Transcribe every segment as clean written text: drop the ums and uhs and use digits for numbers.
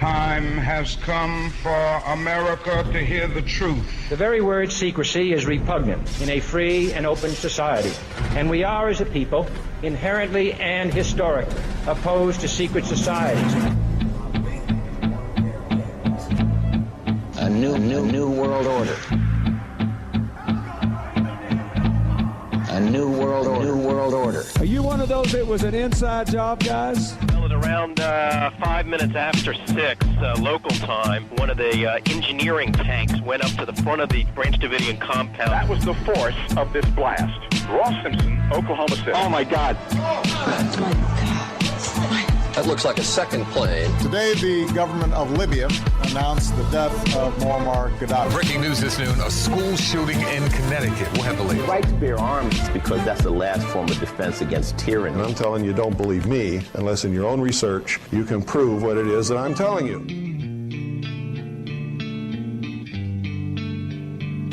Time has come for America to hear the truth. The very word secrecy is repugnant in a free and open society. And we are, as a people, inherently and historically opposed to secret societies. A new world order. A new world order. Are you one of those that was an inside job, guys? Well, at around 5 minutes after 6 local time, one of the engineering tanks went up to the front of the Branch Davidian compound. That was the force of this blast. Ross Simpson, Oklahoma City. Oh, my God. Oh, my God. That looks like a second plane. Today, the government of Libya announced the death of Muammar Gaddafi. Breaking news this noon, a school shooting in Connecticut. We'll have the latest. The right to bear arms because that's the last form of defense against tyranny. And I'm telling you, don't believe me unless in your own research you can prove what it is that I'm telling you.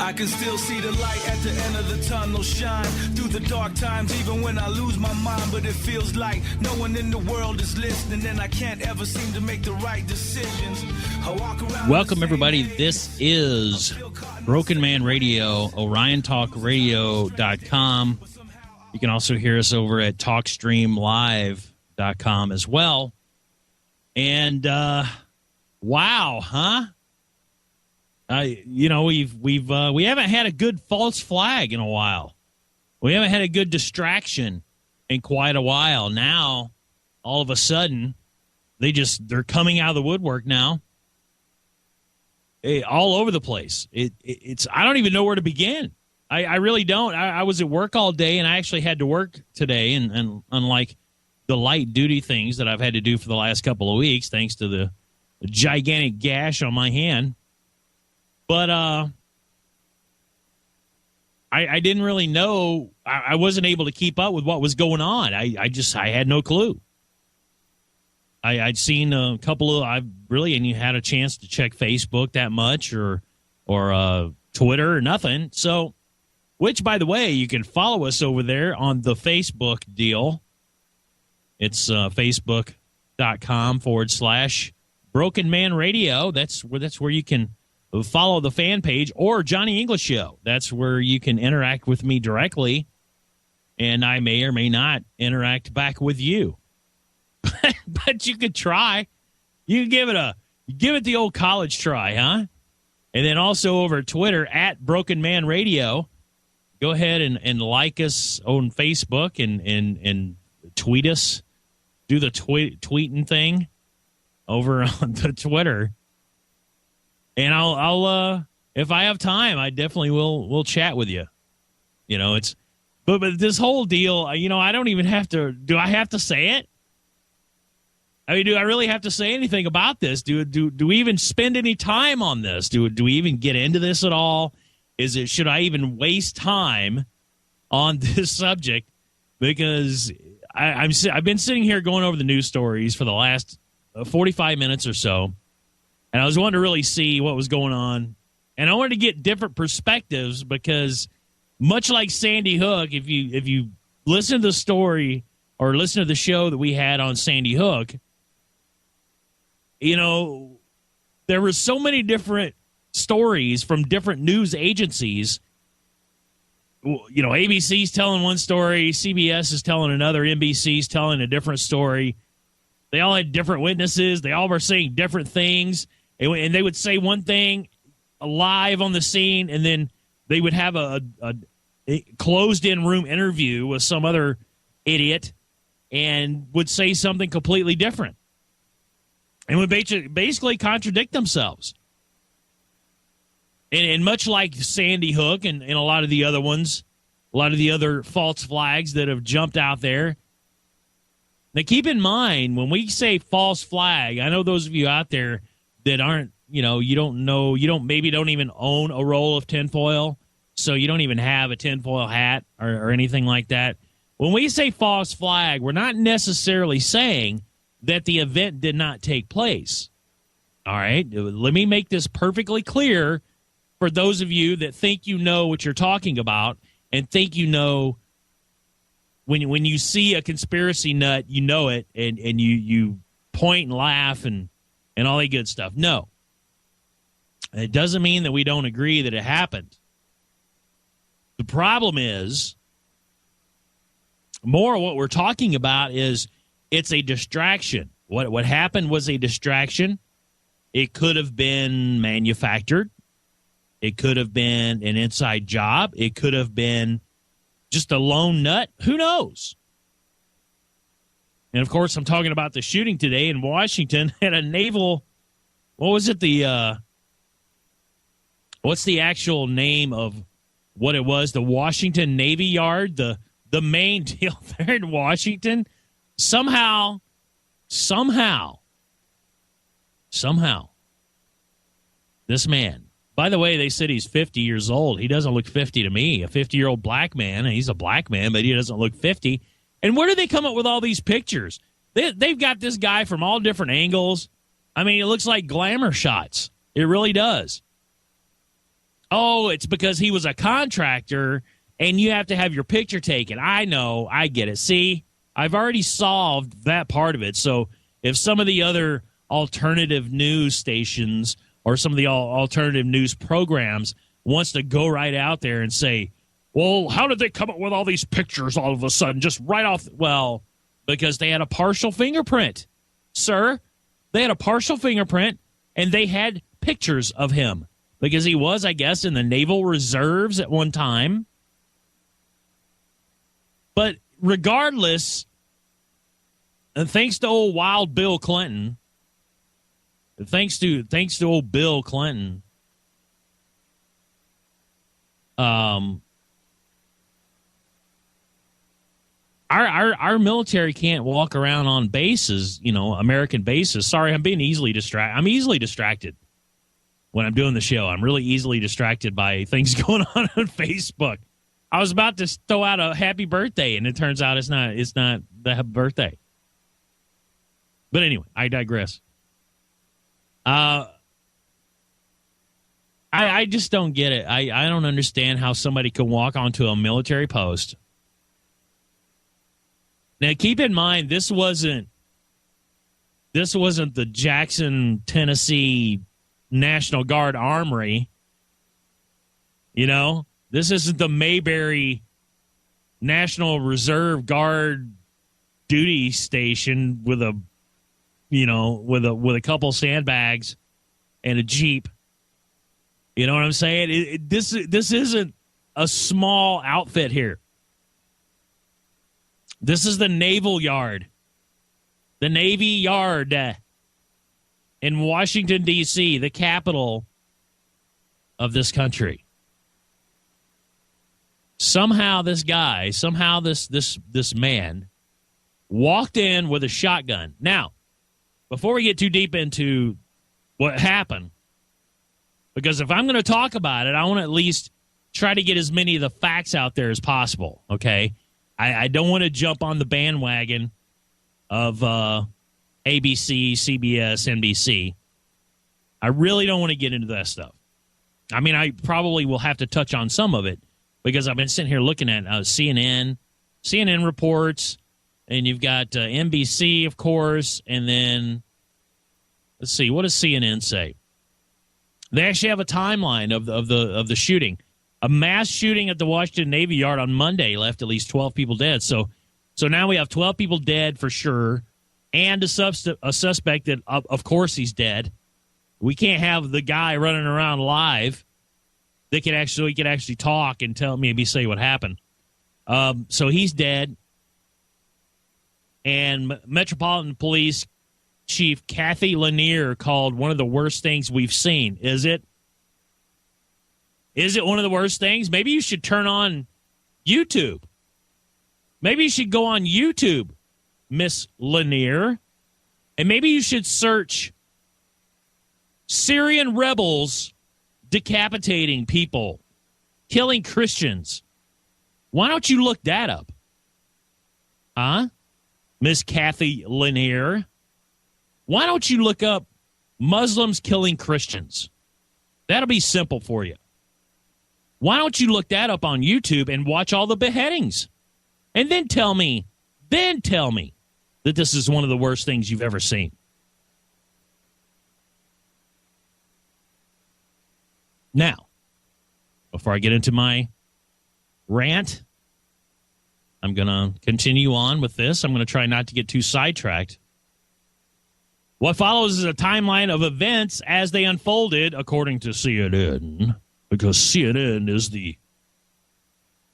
I can still see the light at the end of the tunnel shine through the dark times even when I lose my mind, but it feels like no one in the world is listening and I can't ever seem to make the right decisions. I walk around. Welcome everybody. This is Broken Man Radio, OrionTalkRadio.com. You can also hear us over at TalkStreamLive.com as well. And wow, huh? We haven't had a good false flag in a while. We haven't had a good distraction in quite a while. Now, all of a sudden, they're coming out of the woodwork now, all over the place. It's I don't even know where to begin. I really don't. I was at work all day, and I actually had to work today, and unlike the light duty things that I've had to do for the last couple of weeks, thanks to the gigantic gash on my hand. But I didn't really know. I wasn't able to keep up with what was going on. I had no clue. I'd seen a couple of. I really hadn't had a chance to check Facebook that much or Twitter or nothing. So, which by the way, you can follow us over there on the Facebook deal. It's Facebook.com/Broken Man Radio. That's where you can follow the fan page, or Johnny English Show. That's where you can interact with me directly, and I may or may not interact back with you. But you could try. You can give it the old college try, huh? And then also over Twitter at Broken Man Radio. Go ahead and like us on Facebook and tweet us. Do the tweeting thing over on the Twitter. And I'll if I have time, I definitely will chat with you. But this whole deal, I don't even have to. Do I have to say it? I mean, do I really have to say anything about this? Do we even spend any time on this? Do we even get into this at all? Should I even waste time on this subject? Because I've been sitting here going over the news stories for the last 45 minutes or so. And I was wanting to really see what was going on. And I wanted to get different perspectives because much like Sandy Hook, if you listen to the story or listen to the show that we had on Sandy Hook, there were so many different stories from different news agencies. ABC's telling one story, CBS is telling another, NBC's telling a different story. They all had different witnesses. They all were saying different things. And they would say one thing live on the scene, and then they would have a closed-in room interview with some other idiot and would say something completely different. And would basically contradict themselves. And much like Sandy Hook and a lot of the other ones, a lot of the other false flags that have jumped out there. Now, keep in mind, when we say false flag, I know those of you out there that aren't, you don't even own a roll of tinfoil, so you don't even have a tinfoil hat or anything like that. When we say false flag, we're not necessarily saying that the event did not take place. All right? Let me make this perfectly clear for those of you that think you know what you're talking about and think when you see a conspiracy nut, you know it, and you point and laugh and and all that good stuff. No. It doesn't mean that we don't agree that it happened. The problem is, more what we're talking about is it's a distraction. What happened was a distraction. It could have been manufactured. It could have been an inside job. It could have been just a lone nut. Who knows? And, of course, I'm talking about the shooting today in Washington at a naval, what was it, what's the actual name of what it was? The Washington Navy Yard, the main deal there in Washington. Somehow, this man, by the way, they said he's 50 years old. He doesn't look 50 to me. A 50-year-old black man, and he's a black man, but he doesn't look 50. And where do they come up with all these pictures? They've got this guy from all different angles. I mean, it looks like glamour shots. It really does. Oh, it's because he was a contractor, and you have to have your picture taken. I know. I get it. See, I've already solved that part of it. So if some of the other alternative news stations or some of the alternative news programs wants to go right out there and say, well, how did they come up with all these pictures all of a sudden, just right off? Well, because they had a partial fingerprint, sir. They had a partial fingerprint, and they had pictures of him because he was, I guess, in the Naval Reserves at one time. But regardless, and thanks to old Wild Bill Clinton, thanks to old Bill Clinton, our military can't walk around on bases, American bases. Sorry, I'm being easily distracted. I'm easily distracted when I'm doing the show. I'm really easily distracted by things going on Facebook. I was about to throw out a happy birthday, and it turns out it's not the birthday. But anyway, I digress. I just don't get it. I don't understand how somebody could walk onto a military post. Now, keep in mind, this wasn't the Jackson, Tennessee National Guard Armory. This isn't the Mayberry National Reserve Guard duty station with a couple sandbags and a Jeep. You know what I'm saying? This isn't a small outfit here. This is the Naval Yard. The Navy Yard in Washington, D.C., the capital of this country. Somehow this man walked in with a shotgun. Now, before we get too deep into what happened, because if I'm going to talk about it, I want to at least try to get as many of the facts out there as possible, okay? I don't want to jump on the bandwagon of ABC, CBS, NBC. I really don't want to get into that stuff. I mean, I probably will have to touch on some of it because I've been sitting here looking at CNN reports, and you've got NBC, of course, and then let's see, what does CNN say? They actually have a timeline of the shooting. A mass shooting at the Washington Navy Yard on Monday left at least 12 people dead. So now we have 12 people dead for sure, and a suspect that, of course, he's dead. We can't have the guy running around live that could actually talk and say what happened. So he's dead. And Metropolitan Police Chief Kathy Lanier called one of the worst things we've seen. Is it? Is it one of the worst things? Maybe you should turn on YouTube. Maybe you should go on YouTube, Miss Lanier, and maybe you should search Syrian rebels decapitating people, killing Christians. Why don't you look that up? Huh? Miss Kathy Lanier? Why don't you look up Muslims killing Christians? That'll be simple for you. Why don't you look that up on YouTube and watch all the beheadings? And then tell me that this is one of the worst things you've ever seen. Now, before I get into my rant, I'm going to continue on with this. I'm going to try not to get too sidetracked. What follows is a timeline of events as they unfolded, according to CNN, because CNN is the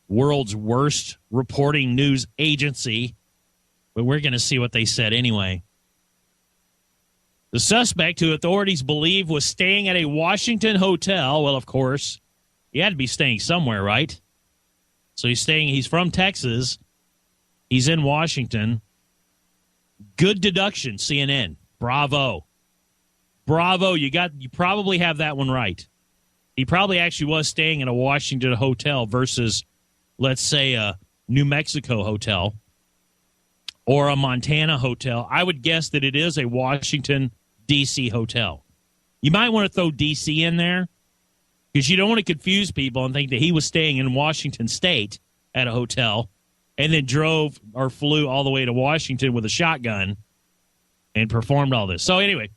world's worst reporting news agency. But we're going to see what they said anyway. The suspect, who authorities believe was staying at a Washington hotel, well, of course, he had to be staying somewhere, right? So he's from Texas. He's in Washington. Good deduction, CNN. Bravo. You probably have that one right. He probably actually was staying in a Washington hotel versus, let's say, a New Mexico hotel or a Montana hotel. I would guess that it is a Washington, D.C. hotel. You might want to throw D.C. in there because you don't want to confuse people and think that he was staying in Washington State at a hotel and then drove or flew all the way to Washington with a shotgun and performed all this. So anyway,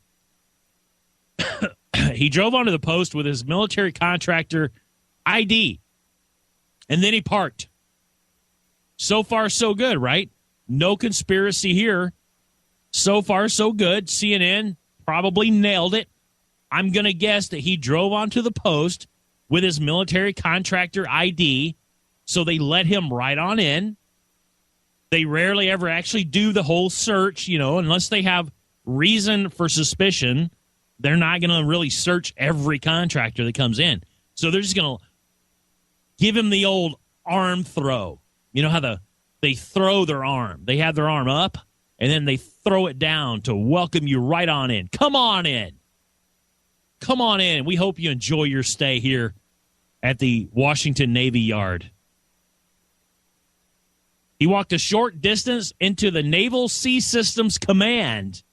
he drove onto the post with his military contractor ID, and then he parked. So far, so good, right? No conspiracy here. So far, so good. CNN probably nailed it. I'm going to guess that he drove onto the post with his military contractor ID, so they let him right on in. They rarely ever actually do the whole search, unless they have reason for suspicion. They're not going to really search every contractor that comes in. So they're just going to give him the old arm throw. You know how they throw their arm. They have their arm up, and then they throw it down to welcome you right on in. Come on in. Come on in. We hope you enjoy your stay here at the Washington Navy Yard. He walked a short distance into the Naval Sea Systems Command.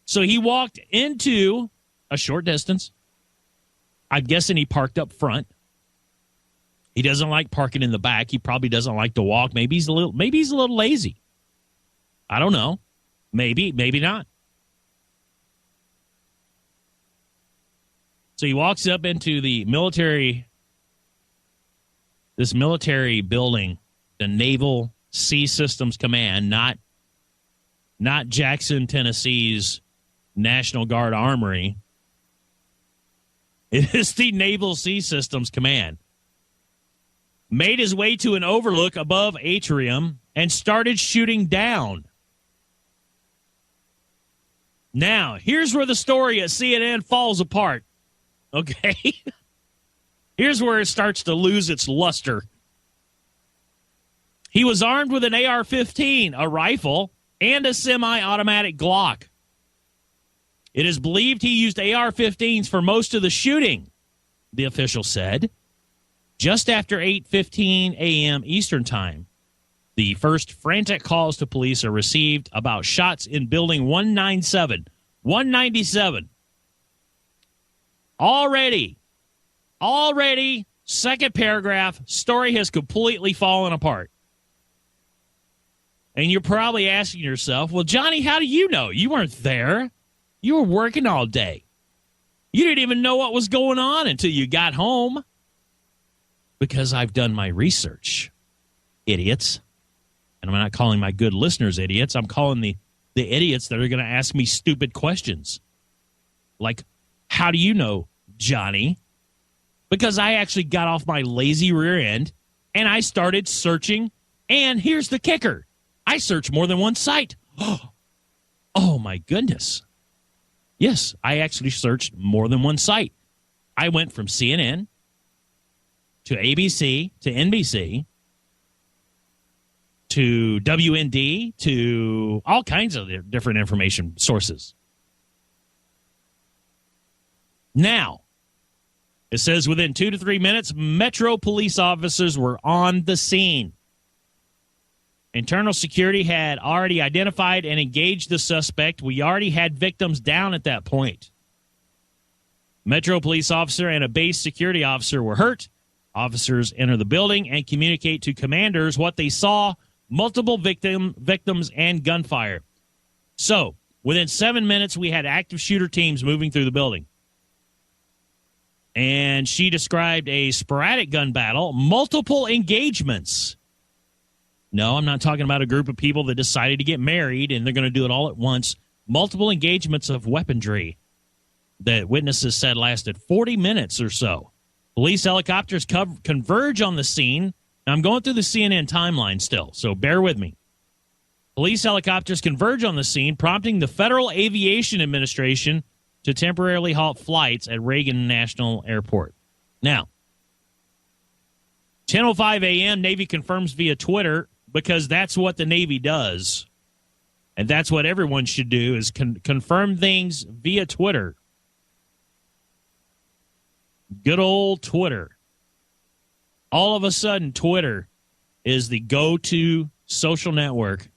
So he walked into a short distance. I'm guessing he parked up front. He doesn't like parking in the back. He probably doesn't like to walk. Maybe he's a little lazy. I don't know. Maybe not. So he walks up into the military building, the Naval Sea Systems Command, not Jackson, Tennessee's National Guard Armory. It is the Naval Sea Systems Command. Made his way to an overlook above atrium and started shooting down. Now, here's where the story at CNN falls apart. Okay? Here's where it starts to lose its luster. He was armed with an AR-15, a rifle, and a semi-automatic Glock. It is believed he used AR-15s for most of the shooting, the official said. Just after 8:15 a.m. Eastern Time, the first frantic calls to police are received about shots in Building 197. 197. Already, second paragraph, story has completely fallen apart. And you're probably asking yourself, well, Johnny, how do you know? You weren't there. You were working all day. You didn't even know what was going on until you got home. Because I've done my research, idiots. And I'm not calling my good listeners idiots. I'm calling the idiots that are going to ask me stupid questions. Like, how do you know, Johnny? Because I actually got off my lazy rear end and I started searching. And here's the kicker. I searched more than one site. Oh, my goodness. Yes, I actually searched more than one site. I went from CNN to ABC to NBC to WND to all kinds of different information sources. Now, it says within 2 to 3 minutes, Metro police officers were on the scene. Internal security had already identified and engaged the suspect. We already had victims down at that point. Metro police officer and a base security officer were hurt. Officers enter the building and communicate to commanders what they saw, multiple victims and gunfire. So, within 7 minutes, we had active shooter teams moving through the building. And she described a sporadic gun battle, multiple engagements. No, I'm not talking about a group of people that decided to get married and they're going to do it all at once. Multiple engagements of weaponry that witnesses said lasted 40 minutes or so. Police helicopters converge on the scene. Now, I'm going through the CNN timeline still, so bear with me. Police helicopters converge on the scene, prompting the Federal Aviation Administration to temporarily halt flights at Reagan National Airport. Now, 10:05 a.m., Navy confirms via Twitter, because that's what the Navy does. And that's what everyone should do, is confirm things via Twitter. Good old Twitter. All of a sudden, Twitter is the go-to social network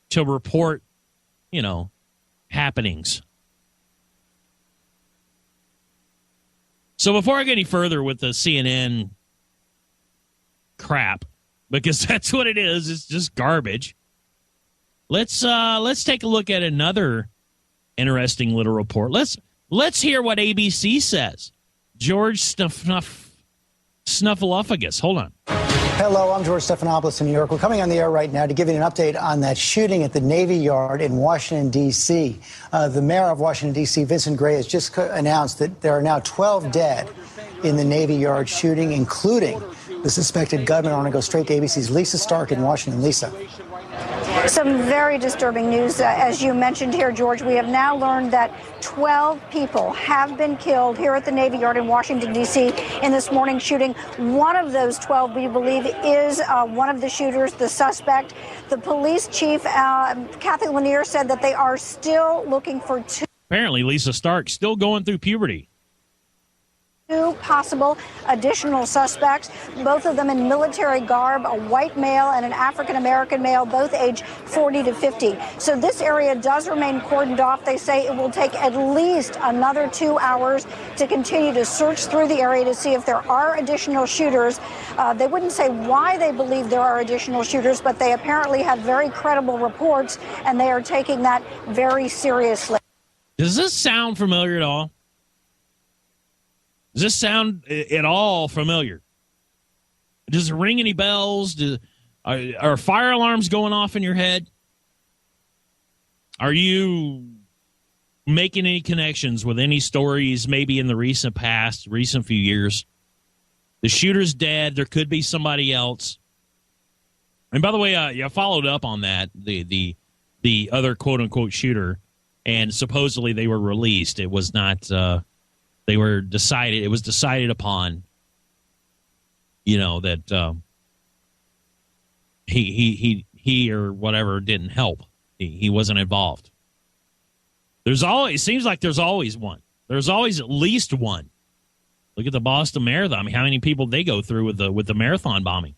to report, happenings. So before I get any further with the CNN crap, because that's what it is, it's just garbage. Let's take a look at another interesting little report. Let's hear what ABC says. George Snuffleupagus. Hold on. Hello, I'm George Stephanopoulos in New York. We're coming on the air right now to give you an update on that shooting at the Navy Yard in Washington, D.C. The mayor of Washington, D.C., Vincent Gray, has just announced that there are now 12 dead in the Navy Yard shooting, including the suspected gunman. I want to go straight to ABC's Lisa Stark in Washington. Lisa. Some very disturbing news. As you mentioned here, George, we have now learned that 12 people have been killed here at the Navy Yard in Washington, D.C. in this morning shooting. One of those 12, we believe, is one of the shooters, the suspect. The police chief, Kathy Lanier, said that they are still looking for two. Apparently, Lisa Stark still going through puberty. Two possible additional suspects, both of them in military garb, a white male and an African-American male, both age 40 to 50. So this area does remain cordoned off. They say it will take at least another 2 hours to continue to search through the area to see if there are additional shooters. They wouldn't say why they believe there are additional shooters, but they apparently have very credible reports, and they are taking that very seriously. Does this sound familiar at all? Does this sound at all familiar? Does it ring any bells? Are fire alarms going off in your head? Are you making any connections with any stories maybe in the recent past, recent few years? The shooter's dead. There could be somebody else. And by the way, I followed up on that, the other quote-unquote shooter, and supposedly they were released. It was not... It was decided upon, that he or whatever didn't help. He wasn't involved. It seems like there's always one. There's always at least one. Look at the Boston Marathon. I mean, how many people they go through with the marathon bombing?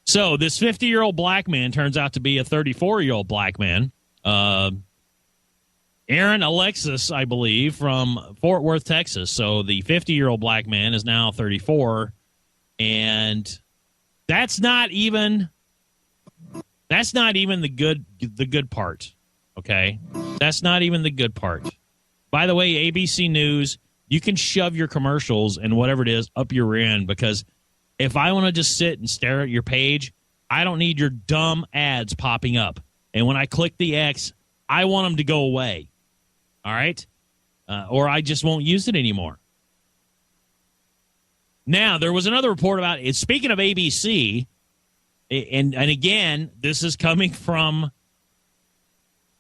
So this 50-year-old black man turns out to be a 34-year-old black man. Aaron Alexis, I believe, from Fort Worth, Texas. So the 50-year-old black man is now 34, and that's not even the good part. Okay, that's not even the good part. By the way, ABC News, you can shove your commercials and whatever it is up your rear end, because if I want to just sit and stare at your page, I don't need your dumb ads popping up. And when I click the X, I want them to go away. All right? Or I just won't use it anymore. Now, there was another report about it. Speaking of ABC, and again, this is coming from,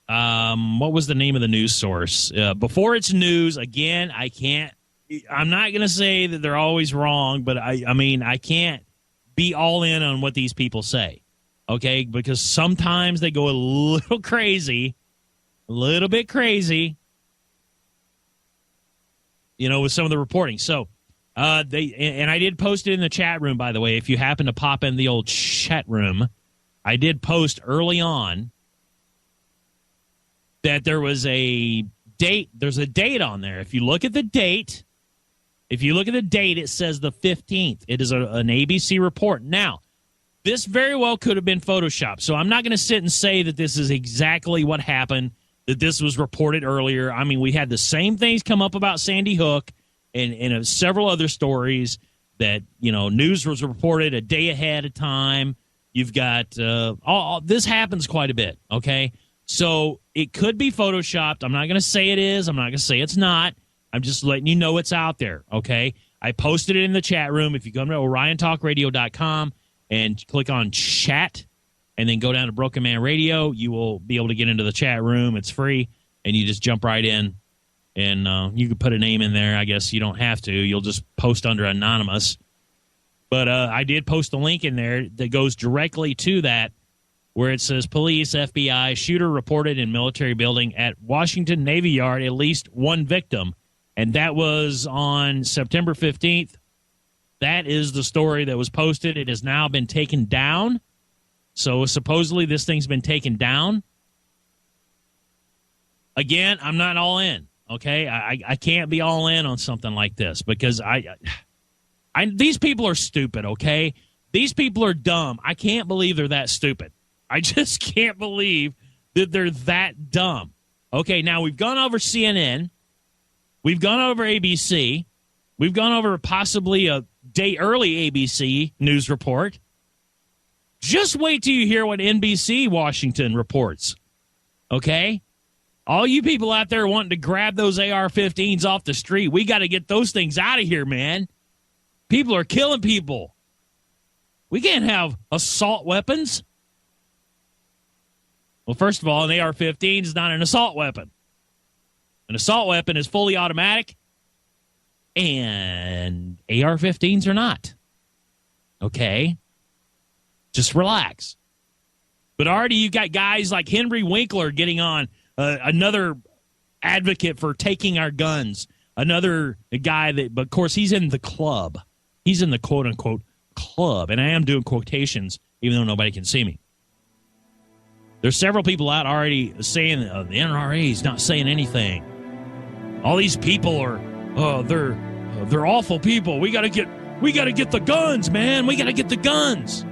what was the name of the news source? Before it's news, again, I'm not going to say that they're always wrong, but I can't be all in on what these people say, okay? Because sometimes they go a little bit crazy, with some of the reporting. So I did post it in the chat room, by the way. If you happen to pop in the old chat room, I did post early on that there was a date. There's a date on there. If you look at the date, it says the 15th. It is an ABC report. Now, this very well could have been Photoshopped. So I'm not going to sit and say that this is exactly what happened, that this was reported earlier. I mean, we had the same things come up about Sandy Hook, and several other stories that, news was reported a day ahead of time. You've got all this happens quite a bit, okay? So it could be photoshopped. I'm not going to say it is. I'm not going to say it's not. I'm just letting you know it's out there, okay? I posted it in the chat room. If you come to OrionTalkRadio.com and click on chat and then go down to Broken Man Radio, you will be able to get into the chat room. It's free, and you just jump right in. And you can put a name in there. I guess you don't have to. You'll just post under anonymous. But I did post a link in there that goes directly to that, where it says police, FBI, shooter reported in military building at Washington Navy Yard, at least one victim. And that was on September 15th. That is the story that was posted. It has now been taken down. So supposedly this thing's been taken down. Again, I'm not all in, okay? I can't be all in on something like this because these people are stupid, okay? These people are dumb. I can't believe they're that stupid. I just can't believe that they're that dumb. Okay, now we've gone over CNN. We've gone over ABC. We've gone over possibly a day early ABC news report. Just wait till you hear what NBC Washington reports. Okay? All you people out there wanting to grab those AR-15s off the street, we got to get those things out of here, man. People are killing people. We can't have assault weapons. Well, first of all, an AR-15 is not an assault weapon. An assault weapon is fully automatic, and AR-15s are not. Okay? Just relax. But already you got guys like Henry Winkler getting on, another advocate for taking our guns. Another guy that, but of course, he's in the club. He's in the quote-unquote club, and I am doing quotations, even though nobody can see me. There's several people out already saying the NRA is not saying anything. All these people are, they're awful people. We gotta get the guns, man. We gotta get the guns.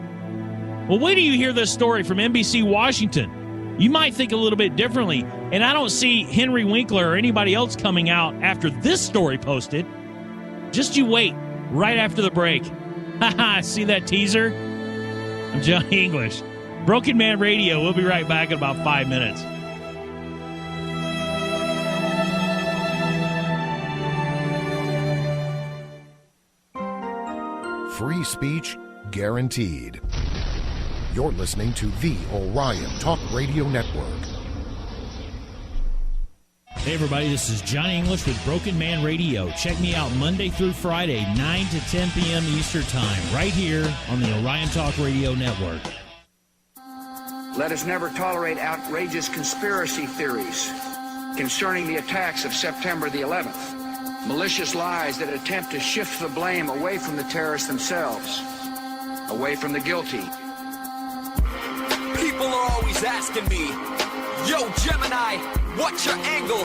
Well, wait till you hear this story from NBC Washington. You might think a little bit differently, and I don't see Henry Winkler or anybody else coming out after this story posted. Just you wait right after the break. Haha, see that teaser? I'm Johnny English. Broken Man Radio. We'll be right back in about 5 minutes. Free speech guaranteed. You're listening to the Orion Talk Radio Network. Hey, everybody, this is Johnny English with Broken Man Radio. Check me out Monday through Friday, 9 to 10 p.m. Eastern Time, right here on the Orion Talk Radio Network. Let us never tolerate outrageous conspiracy theories concerning the attacks of September the 11th. Malicious lies that attempt to shift the blame away from the terrorists themselves, away from the guilty. People are always asking me, yo, Gemini, what's your angle?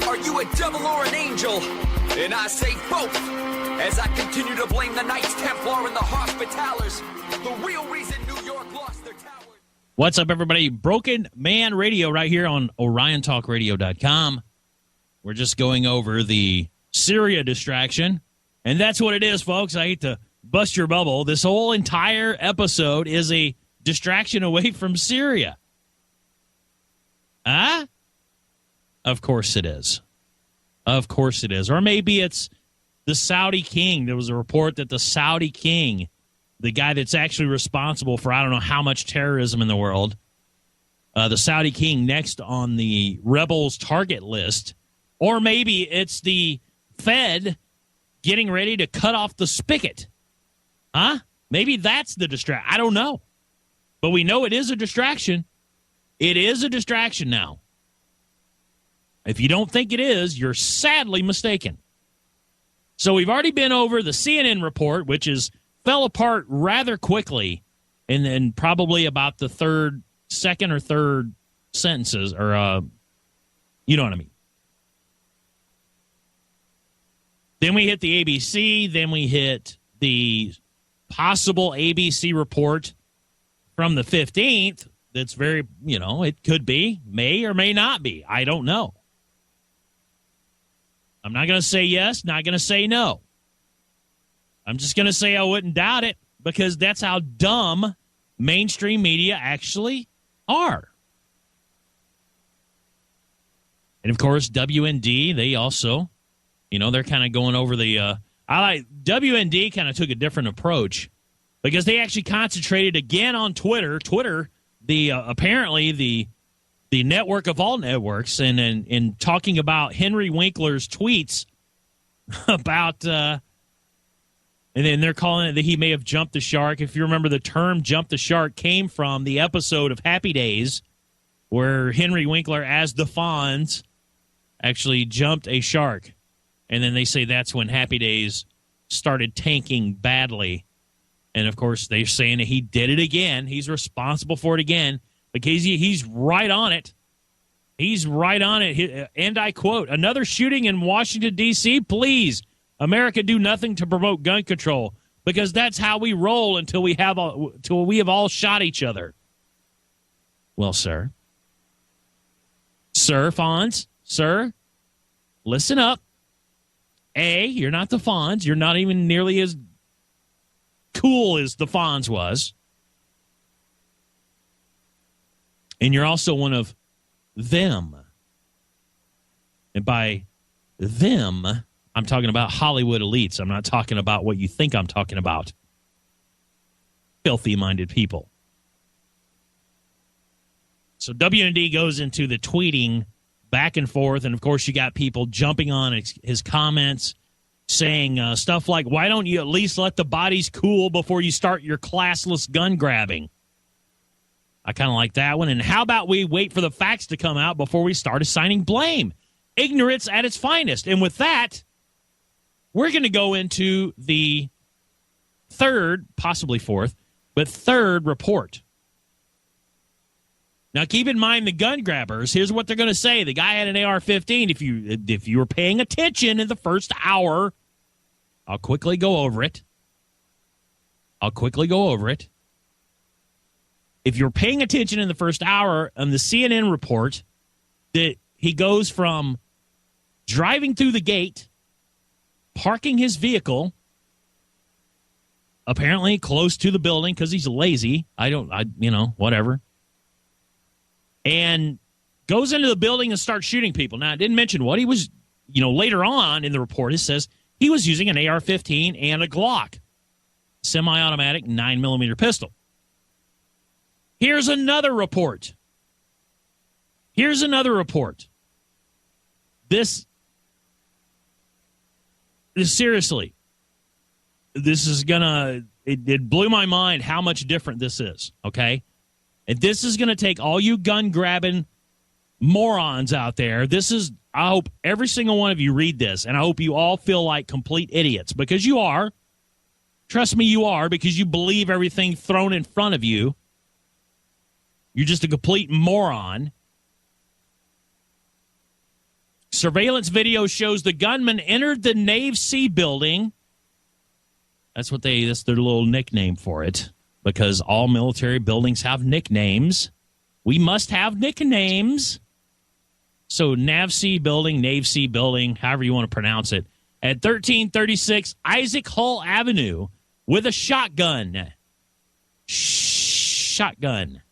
Are you a devil or an angel? And I say both, as I continue to blame the Knights Templar and the Hospitallers, the real reason New York lost their towers. What's up, everybody? Broken Man Radio right here on OrionTalkRadio.com. We're just going over the Syria distraction, and that's what it is, folks. I hate to bust your bubble. This whole entire episode is a distraction away from Syria. Huh? Of course it is. Of course it is. Or maybe it's the Saudi king. There was a report that the Saudi king, the guy that's actually responsible for I don't know how much terrorism in the world, the Saudi king next on the rebels' target list. Or maybe it's the Fed getting ready to cut off the spigot. Huh? Maybe that's the distraction. I don't know. But we know it is a distraction. It is a distraction now. If you don't think it is, you're sadly mistaken. So we've already been over the CNN report, which fell apart rather quickly, and then probably about the second or third sentences, or you know what I mean. Then we hit the ABC. Then we hit the possible ABC report from the 15th. That's very, it could be, may or may not be. I don't know. I'm not going to say yes, not going to say no. I'm just going to say I wouldn't doubt it because that's how dumb mainstream media actually are. And, of course, WND, they also, they're kind of going over the WND kind of took a different approach because they actually concentrated again on Twitter. Twitter, apparently the network of all networks, and talking about Henry Winkler's tweets about, and then they're calling it that he may have jumped the shark. If you remember, the term "jump the shark" came from the episode of Happy Days where Henry Winkler, as the Fonz, actually jumped a shark. And then they say that's when Happy Days started tanking badly. And, of course, they're saying that he did it again. He's responsible for it again because he's right on it. He's right on it. And I quote, "Another shooting in Washington, D.C.? Please, America, do nothing to promote gun control because that's how we roll until we have all shot each other." Well, sir, Fonz, sir, listen up. A, you're not the Fonz. You're not even nearly as cool as the Fonz was. And you're also one of them. And by them, I'm talking about Hollywood elites. I'm not talking about what you think I'm talking about. Filthy-minded people. So WND goes into the tweeting back and forth, and of course you got people jumping on his comments, saying stuff like, "Why don't you at least let the bodies cool before you start your classless gun grabbing?" I kind of like that one. And how about we wait for the facts to come out before we start assigning blame? Ignorance at its finest. And with that, we're going to go into the third, possibly fourth, but third report. Now, keep in mind the gun grabbers. Here's what they're going to say. The guy had an AR-15. If you were paying attention in the first hour, I'll quickly go over it. If you're paying attention in the first hour on the CNN report, that he goes from driving through the gate, parking his vehicle, apparently close to the building because he's lazy. Whatever. And goes into the building and starts shooting people. Now, I didn't mention what he was, later on in the report, it says he was using an AR-15 and a Glock, semi-automatic 9mm pistol. Here's another report. This seriously, this is it blew my mind how much different this is, okay? And this is going to take all you gun-grabbing morons out there. I hope every single one of you read this, and I hope you all feel like complete idiots, because you are. Trust me, you are, because you believe everything thrown in front of you. You're just a complete moron. Surveillance video shows the gunman entered the Naval Station building. That's their little nickname for it. Because all military buildings have nicknames. We must have nicknames. So Nav C building, however you want to pronounce it, at 1336 Isaac Hull Avenue with a shotgun. Shotgun.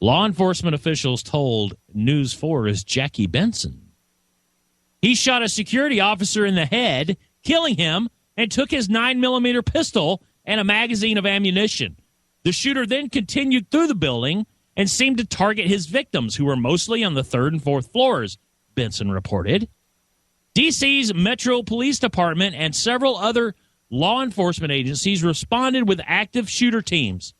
Law enforcement officials told News 4's Jackie Benson. He shot a security officer in the head, killing him, and took his 9mm pistol and a magazine of ammunition. The shooter then continued through the building and seemed to target his victims, who were mostly on the 3rd and 4th floors, Benson reported. D.C.'s Metro Police Department and several other law enforcement agencies responded with active shooter teams.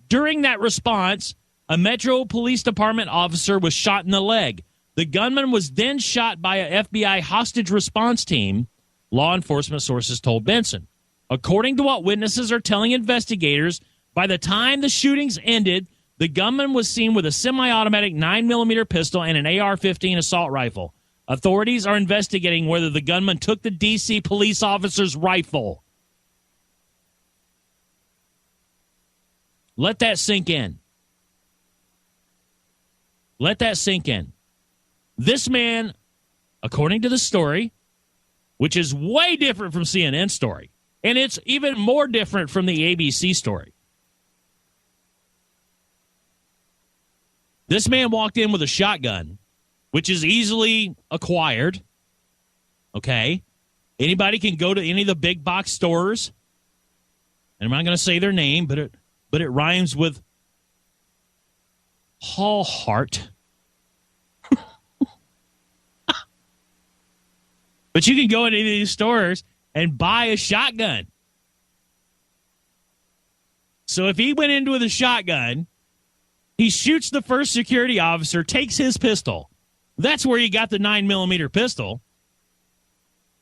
During that response, a Metro Police Department officer was shot in the leg. The gunman was then shot by a FBI hostage response team, law enforcement sources told Benson. According to what witnesses are telling investigators, by the time the shootings ended, the gunman was seen with a semi-automatic 9mm pistol and an AR-15 assault rifle. Authorities are investigating whether the gunman took the D.C. police officer's rifle. Let that sink in. Let that sink in. This man, according to the story, which is way different from CNN's story, and it's even more different from the ABC story. This man walked in with a shotgun, which is easily acquired. Okay? Anybody can go to any of the big box stores. And I'm not going to say their name, but it rhymes with Hallhart. But you can go into these stores and buy a shotgun. So if he went in with a shotgun, he shoots the first security officer, takes his pistol. That's where he got the 9mm pistol.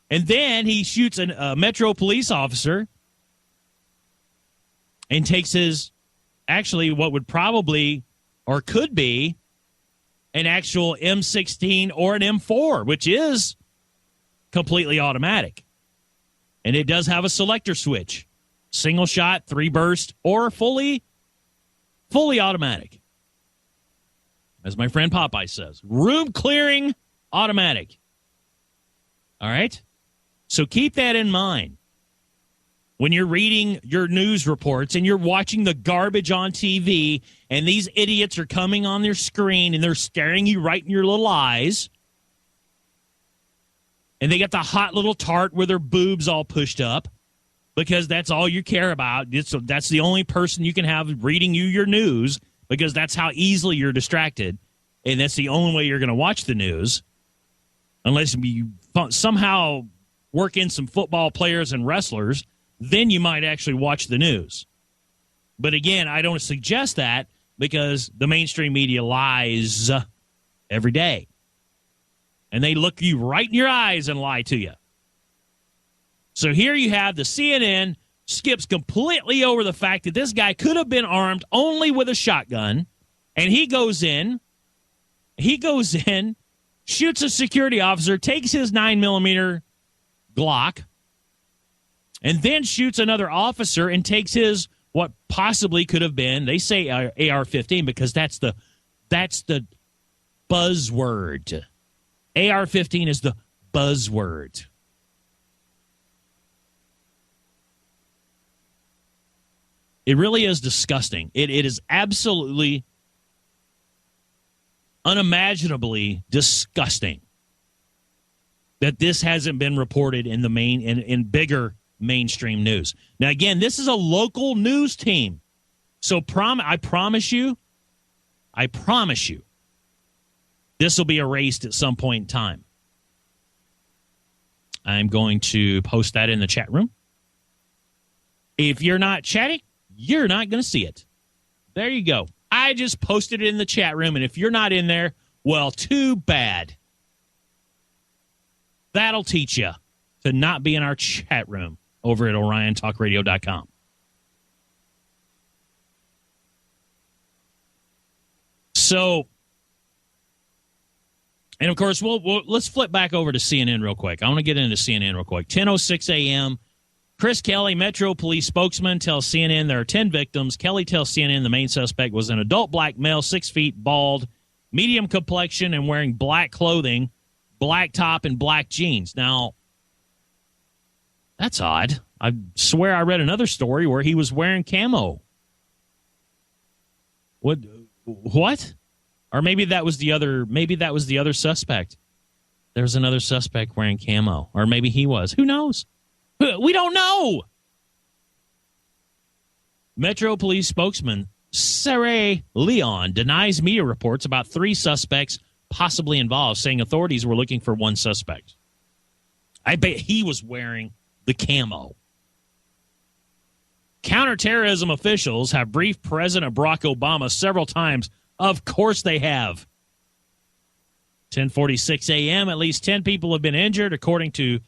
And then he shoots a Metro police officer and takes his, actually what would probably or could be an actual M16 or an M4, which is completely automatic. And it does have a selector switch. Single shot, 3 burst, or fully automatic. As my friend Popeye says, room clearing automatic. All right? So keep that in mind when you're reading your news reports and you're watching the garbage on TV and these idiots are coming on their screen and they're staring you right in your little eyes. And they got the hot little tart with their boobs all pushed up because that's all you care about. That's the only person you can have reading you your news because that's how easily you're distracted. And that's the only way you're going to watch the news. Unless you somehow work in some football players and wrestlers, then you might actually watch the news. But again, I don't suggest that because the mainstream media lies every day. And they look you right in your eyes and lie to you. So here you have the CNN skips completely over the fact that this guy could have been armed only with a shotgun. And he goes in, shoots a security officer, takes his 9mm Glock, and then shoots another officer and takes his what possibly could have been, they say AR-15 because that's the buzzword. AR-15 is the buzzword. It really is disgusting. It is absolutely unimaginably disgusting that this hasn't been reported in the in bigger mainstream news. Now, again, this is a local news team. So I promise you, this will be erased at some point in time. I'm going to post that in the chat room. If you're not chatting, you're not going to see it. There you go. I just posted it in the chat room, and if you're not in there, well, too bad. That'll teach you to not be in our chat room over at OrionTalkRadio.com. So, and of course, let's flip back over to CNN real quick. I want to get into CNN real quick. 10:06 a.m., Chris Kelly, Metro Police spokesman, tells CNN there are 10 victims. Kelly tells CNN the main suspect was an adult black male, 6 feet, bald, medium complexion, and wearing black clothing, black top, and black jeans. Now, that's odd. I swear I read another story where he was wearing camo. What? Or maybe that was the other suspect. There's another suspect wearing camo. Or maybe he was. Who knows? We don't know. Metro Police spokesman Sarah Leon denies media reports about 3 suspects possibly involved, saying authorities were looking for 1 suspect. I bet he was wearing the camo. Counterterrorism officials have briefed President Barack Obama several times. Of course they have. 10:46 a.m., at least 10 people have been injured, according to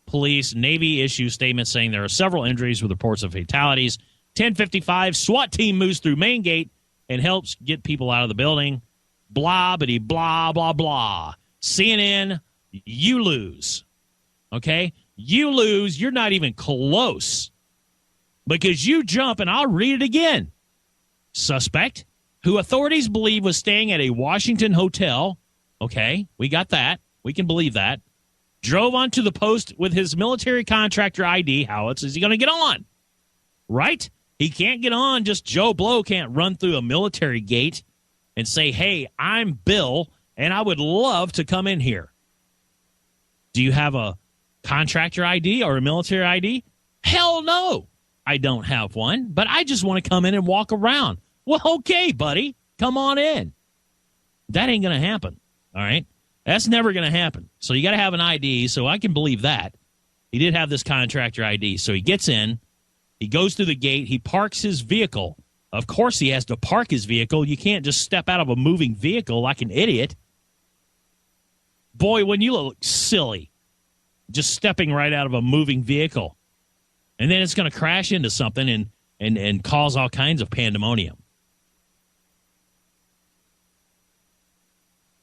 police. Navy issues statements saying there are several injuries with reports of fatalities. 10:55, SWAT team moves through main gate and helps get people out of the building. Blah, bitty, blah, blah, blah. CNN, you lose. Okay? You lose. You're not even close. Because you jump, and I'll read it again. Suspect, who authorities believe was staying at a Washington hotel. Okay, we got that. We can believe that. Drove onto the post with his military contractor ID. How else is he going to get on? Right? He can't get on. Just Joe Blow can't run through a military gate and say, hey, I'm Bill, and I would love to come in here. Do you have a contractor ID or a military ID? Hell no. I don't have one, but I just want to come in and walk around. Well, okay, buddy. Come on in. That ain't going to happen. All right? That's never going to happen. So you got to have an ID, so I can believe that. He did have this contractor ID. So he gets in. He goes through the gate. He parks his vehicle. Of course he has to park his vehicle. You can't just step out of a moving vehicle like an idiot. Boy, when you look silly, just stepping right out of a moving vehicle. And then it's going to crash into something and cause all kinds of pandemonium.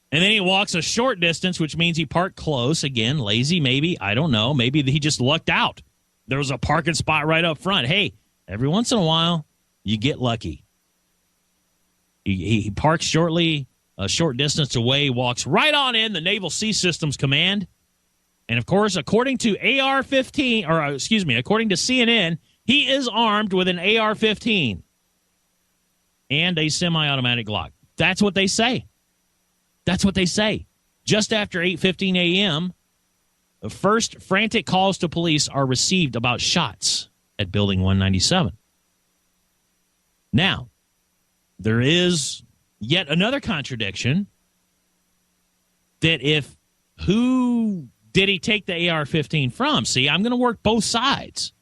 And then he walks a short distance, which means he parked close. Again, lazy maybe. I don't know. Maybe he just lucked out. There was a parking spot right up front. Hey, every once in a while, you get lucky. He parks shortly, a short distance away, walks right on in the Naval Sea Systems Command. And, of course, according to AR-15, or excuse me, according to CNN, he is armed with an AR-15 and a semi-automatic Glock. That's what they say. That's what they say. Just after 8:15 a.m., the first frantic calls to police are received about shots at Building 197. Now, there is yet another contradiction that who did he take the AR-15 from? See, I'm going to work both sides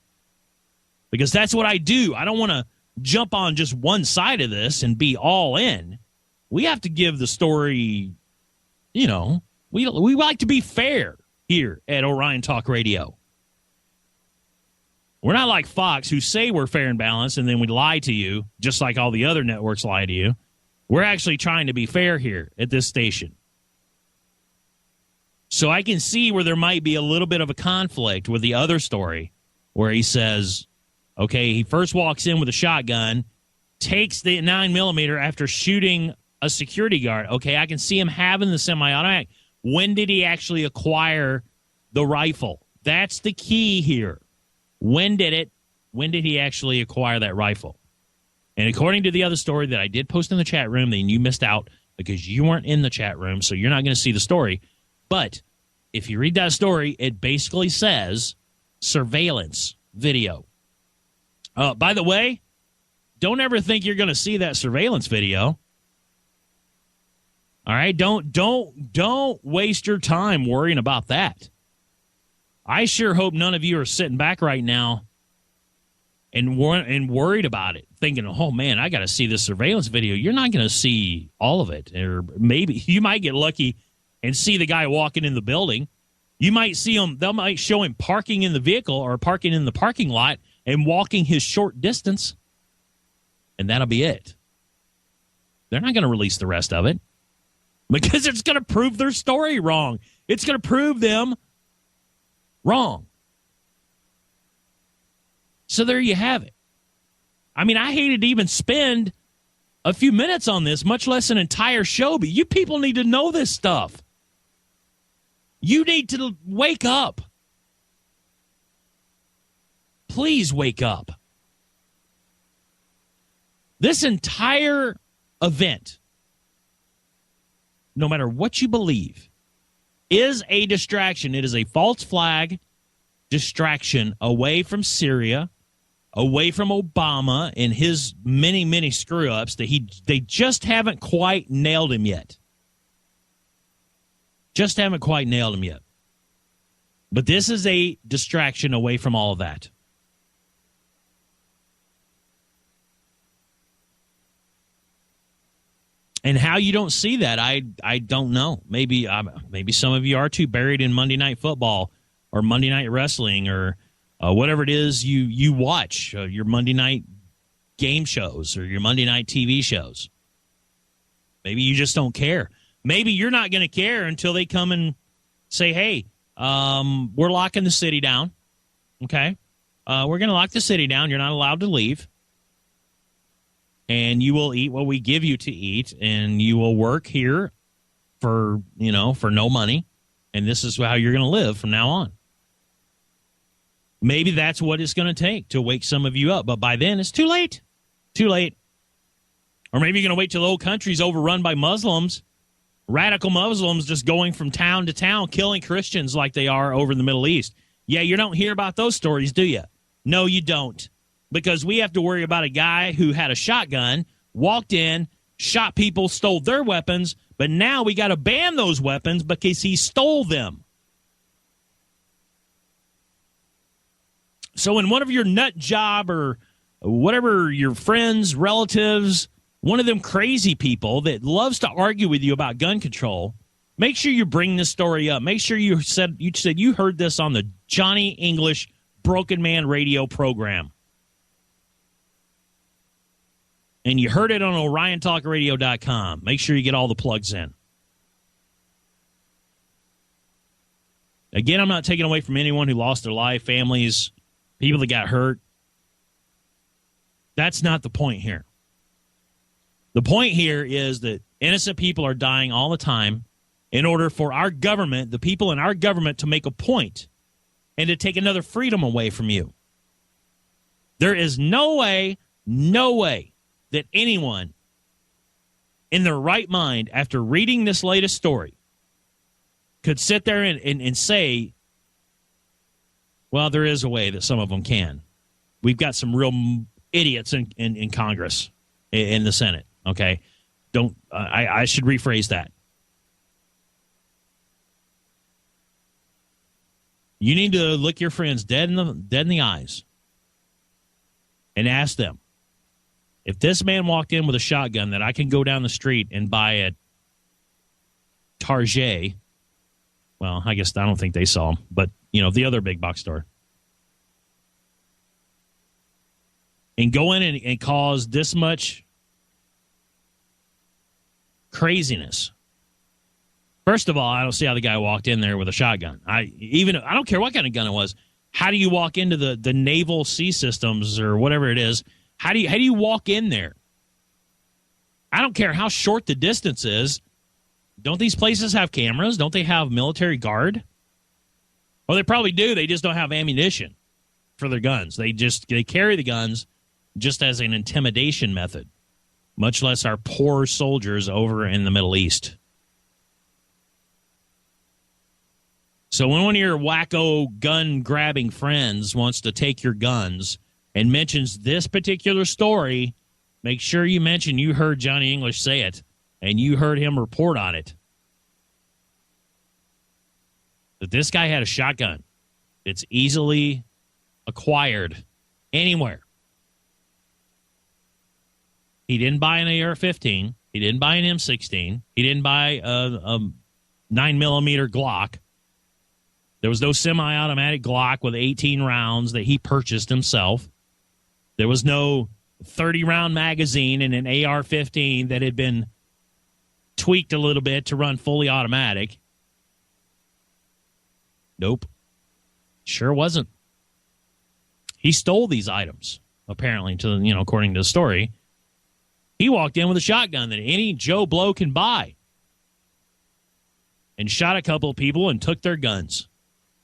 because that's what I do. I don't want to jump on just one side of this and be all in. We have to give the story, we like to be fair here at Orion Talk Radio. We're not like Fox, who say we're fair and balanced, and then we lie to you, just like all the other networks lie to you. We're actually trying to be fair here at this station. So I can see where there might be a little bit of a conflict with the other story, where he says, okay, he first walks in with a shotgun, takes the 9mm after shooting a security guard. Okay, I can see him having the semi-automatic. When did he actually acquire the rifle? That's the key here. When did he actually acquire that rifle? And according to the other story that I did post in the chat room, then you missed out because you weren't in the chat room, so you're not going to see the story. But if you read that story, it basically says surveillance video. By the way, don't ever think you're going to see that surveillance video. All right, don't waste your time worrying about that. I sure hope none of you are sitting back right now and worried about it, thinking, oh, man, I got to see this surveillance video. You're not going to see all of it. Or maybe you might get lucky and see the guy walking in the building. You might see him. They might show him parking in the vehicle or parking in the parking lot and walking his short distance, and that'll be it. They're not going to release the rest of it because it's going to prove their story wrong. It's going to prove them wrong. So there you have it. I mean, I hated to even spend a few minutes on this, much less an entire show, but you people need to know this stuff. You need to wake up. Please wake up. This entire event, no matter what you believe, is a distraction. It is a false flag distraction away from Syria, away from Obama and his many, many screw-ups that they just haven't quite nailed him yet. Just haven't quite nailed him yet. But this is a distraction away from all of that. And how you don't see that, I don't know. Maybe some of you are too buried in Monday Night Football or Monday Night Wrestling or whatever it is you watch, your Monday night game shows or your Monday night TV shows. Maybe you just don't care. Maybe you're not going to care until they come and say, hey, we're locking the city down. Okay? We're going to lock the city down. You're not allowed to leave. and you will eat what we give you to eat, and you will work here for no money, and this is how you're going to live from now on. Maybe that's what it's going to take to wake some of you up, but by then it's too late. Too late. Or maybe you're going to wait till the whole country's overrun by Muslims, radical Muslims just going from town to town, killing Christians like they are over in the Middle East. Yeah, you don't hear about those stories, do you? No, you don't. Because we have to worry about a guy who had a shotgun, walked in, shot people, stole their weapons, but now we got to ban those weapons because he stole them. So when one of your nut job or whatever, your friends, relatives, one of them crazy people that loves to argue with you about gun control, make sure you bring this story up. Make sure you said you heard this on the Johnny English Broken Man radio program. And you heard it on OrionTalkRadio.com. Make sure you get all the plugs in. Again, I'm not taking away from anyone who lost their life, families, people that got hurt. That's not the point here. The point here is that innocent people are dying all the time in order for our government, the people in our government, to make a point and to take another freedom away from you. There is no way that anyone in their right mind, after reading this latest story, could sit there and say, well, there is a way that some of them can. We've got some real idiots in Congress, in the Senate. Okay, I should rephrase that. You need to look your friends dead in the eyes and ask them, if this man walked in with a shotgun that I can go down the street and buy at Target, well, I guess I don't think they saw him, but the other big box store, and go in and cause this much craziness. First of all, I don't see how the guy walked in there with a shotgun. I don't care what kind of gun it was. How do you walk into the Naval Sea Systems or whatever it is? How do you walk in there? I don't care how short the distance is. Don't these places have cameras? Don't they have military guard? Well, they probably do. They just don't have ammunition for their guns. They carry the guns just as an intimidation method, much less our poor soldiers over in the Middle East. So when one of your wacko gun-grabbing friends wants to take your guns and mentions this particular story, make sure you mention you heard Johnny English say it and you heard him report on it. That this guy had a shotgun. It's easily acquired anywhere. He didn't buy an AR-15. He didn't buy an M16. He didn't buy a 9mm Glock. There was no semi-automatic Glock with 18 rounds that he purchased himself. There was no 30-round magazine in an AR-15 that had been tweaked a little bit to run fully automatic. Nope. Sure wasn't. He stole these items, apparently, according to the story. He walked in with a shotgun that any Joe Blow can buy and shot a couple of people and took their guns.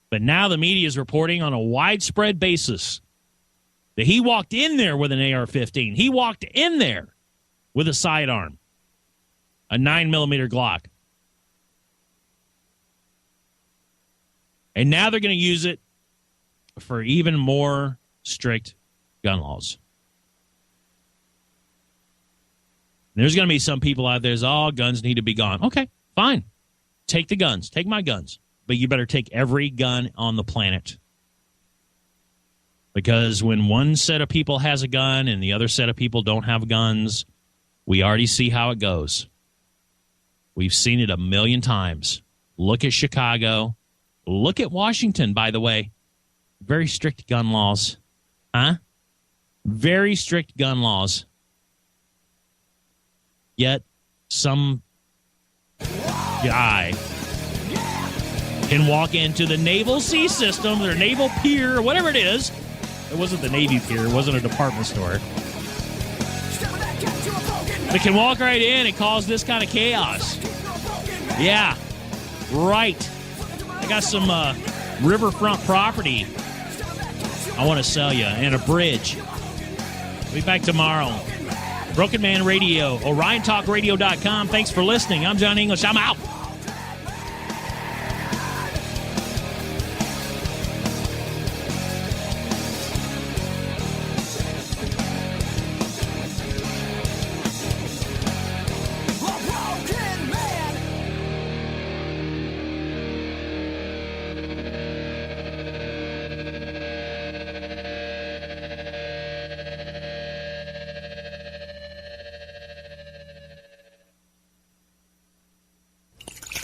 But now the media is reporting on a widespread basis that he walked in there with an AR-15. He walked in there with a sidearm, a 9mm Glock. And now they're going to use it for even more strict gun laws. There's going to be some people out there that guns need to be gone. Okay, fine. Take the guns. Take my guns. But you better take every gun on the planet. Because when one set of people has a gun and the other set of people don't have guns, we already see how it goes. We've seen it a million times. Look at Chicago. Look at Washington, by the way. Very strict gun laws. Huh? Very strict gun laws. Yet some guy can walk into the Naval Sea System or Naval Pier or whatever it is. It wasn't the Navy Pier. It wasn't a department store. that can walk right in and cause this kind of chaos. Yeah, right. I got some riverfront property I want to sell you, and a bridge. We'll be back tomorrow. Broken Man Radio, OrionTalkRadio.com. Thanks for listening. I'm John English. I'm out.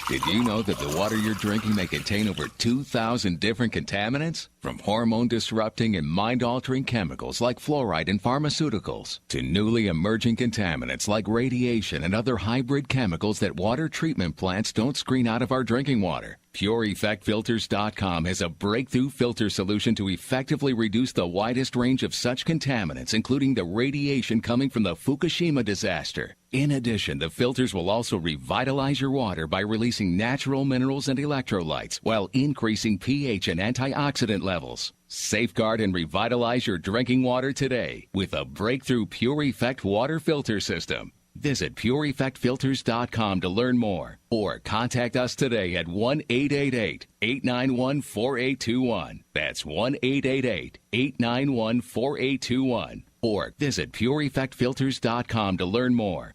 Did you know that the water you're drinking may contain over 2,000 different contaminants? From hormone-disrupting and mind-altering chemicals like fluoride in pharmaceuticals to newly emerging contaminants like radiation and other hybrid chemicals that water treatment plants don't screen out of our drinking water. PureEffectFilters.com has a breakthrough filter solution to effectively reduce the widest range of such contaminants, including the radiation coming from the Fukushima disaster. In addition, the filters will also revitalize your water by releasing natural minerals and electrolytes while increasing pH and antioxidant levels. Safeguard and revitalize your drinking water today with a breakthrough Pure Effect water filter system. Visit PureEffectFilters.com to learn more or contact us today at 1-888-891-4821. That's 1-888-891-4821. Or visit PureEffectFilters.com to learn more.